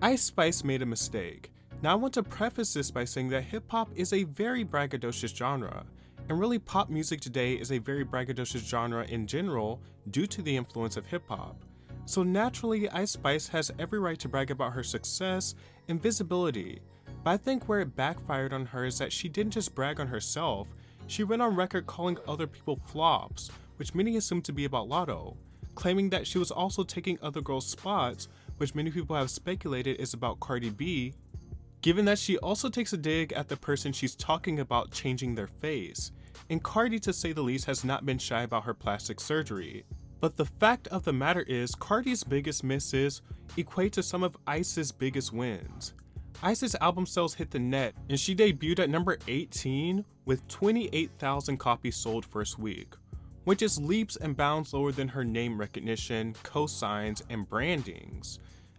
Ice Spice made a mistake. Now I want to preface this by saying that hip-hop is a very braggadocious genre, and really pop music today is a very braggadocious genre in general due to the influence of hip-hop. So naturally, Ice Spice has every right to brag about her success and visibility, but I think where it backfired on her is that she didn't just brag on herself, she went on record calling other people flops, which many assumed to be about Lotto, claiming that she was also taking other girls' spots, which many people have speculated is about Cardi B, given that she also takes a dig at the person she's talking about changing their face. And Cardi, to say the least, has not been shy about her plastic surgery. But the fact of the matter is, Cardi's biggest misses equate to some of Ice's biggest wins. Ice's album sales hit the net, and she debuted at number 18 with 28,000 copies sold first week, which is leaps and bounds lower than her name recognition, cosigns, and brandings.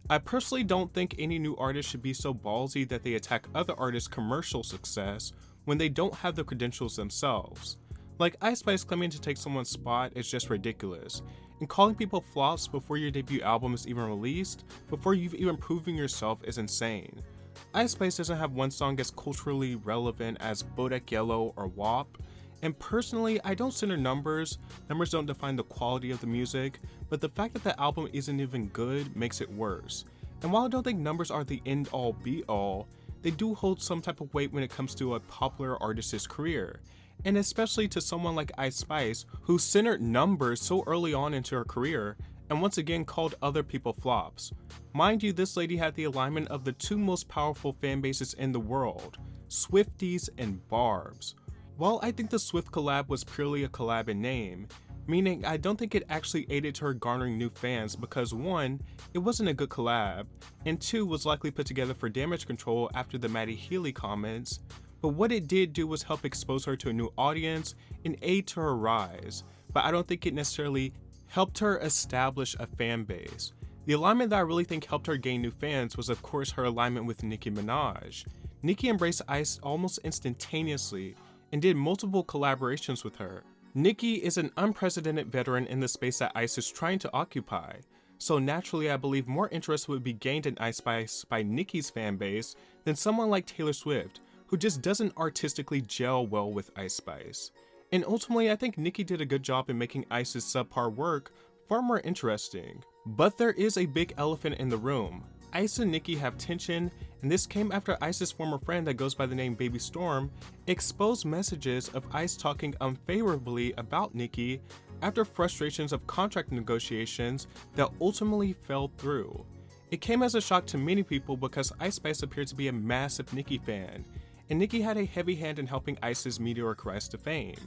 I personally don't think any new artist should be so ballsy that they attack other artists' commercial success when they don't have the credentials themselves. Like Ice Spice claiming to take someone's spot is just ridiculous, and calling people flops before your debut album is even released, before you've even proven yourself, is insane. Ice Spice doesn't have one song as culturally relevant as Bodak Yellow or WAP, and personally, I don't center numbers don't define the quality of the music, but the fact that the album isn't even good makes it worse. And while I don't think numbers are the end all be all, they do hold some type of weight when it comes to a popular artist's career, and especially to someone like Ice Spice, who centered numbers so early on into her career, and once again called other people flops. Mind you, this lady had the alignment of the two most powerful fan bases in the world, Swifties and Barbs. While I think the Swift collab was purely a collab in name, meaning I don't think it actually aided to her garnering new fans because 1, it wasn't a good collab, and 2, was likely put together for damage control after the Maddie Healy comments, but what it did do was help expose her to a new audience and aid to her rise, but I don't think it necessarily helped her establish a fan base. The alignment that I really think helped her gain new fans was of course her alignment with Nicki Minaj. Nicki embraced Ice almost instantaneously, and did multiple collaborations with her. Nicki is an unprecedented veteran in the space that Ice is trying to occupy, so naturally I believe more interest would be gained in Ice Spice by Nicki's fan base than someone like Taylor Swift, who just doesn't artistically gel well with Ice Spice. And ultimately I think Nicki did a good job in making Ice's subpar work far more interesting. But there is a big elephant in the room. Ice and Nicki have tension, and this came after Ice's former friend that goes by the name Baby Storm exposed messages of Ice talking unfavorably about Nicki after frustrations of contract negotiations that ultimately fell through. It came as a shock to many people because Ice Spice appeared to be a massive Nicki fan, and Nicki had a heavy hand in helping Ice's meteoric rise to fame.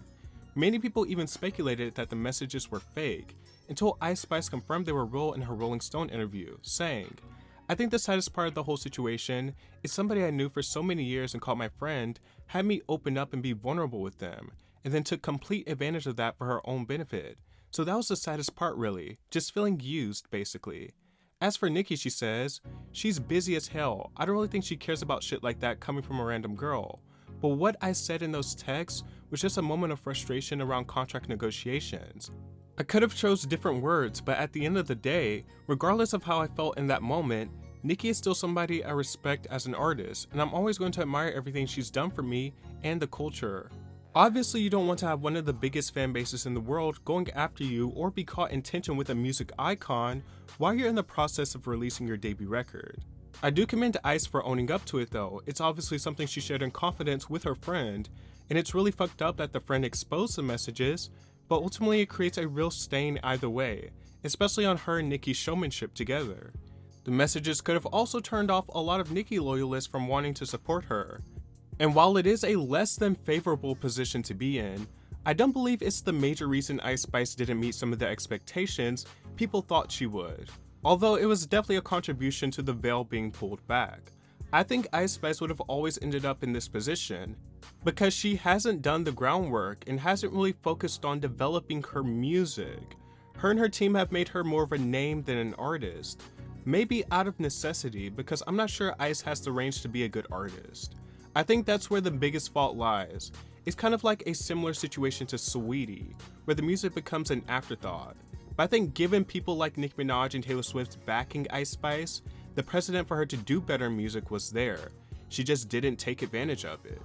Many people even speculated that the messages were fake, until Ice Spice confirmed they were real in her Rolling Stone interview, saying, "I think the saddest part of the whole situation is somebody I knew for so many years and called my friend had me open up and be vulnerable with them, and then took complete advantage of that for her own benefit. So that was the saddest part really, just feeling used basically." As for Nicki, she says, "She's busy as hell. I don't really think she cares about shit like that coming from a random girl. But what I said in those texts was just a moment of frustration around contract negotiations. I could have chose different words, but at the end of the day, regardless of how I felt in that moment, Nicki is still somebody I respect as an artist, and I'm always going to admire everything she's done for me and the culture." Obviously, you don't want to have one of the biggest fan bases in the world going after you or be caught in tension with a music icon while you're in the process of releasing your debut record. I do commend Ice for owning up to it though. It's obviously something she shared in confidence with her friend, and it's really fucked up that the friend exposed the messages, but ultimately it creates a real stain either way, especially on her and Nicki's showmanship together. The messages could have also turned off a lot of Nicki loyalists from wanting to support her. And while it is a less than favorable position to be in, I don't believe it's the major reason Ice Spice didn't meet some of the expectations people thought she would. Although it was definitely a contribution to the veil being pulled back. I think Ice Spice would have always ended up in this position because she hasn't done the groundwork and hasn't really focused on developing her music. Her and her team have made her more of a name than an artist. Maybe out of necessity, because I'm not sure Ice has the range to be a good artist. I think that's where the biggest fault lies. It's kind of like a similar situation to Saweetie, where the music becomes an afterthought. But I think given people like Nicki Minaj and Taylor Swift backing Ice Spice, The precedent for her to do better music was there. She just didn't take advantage of it.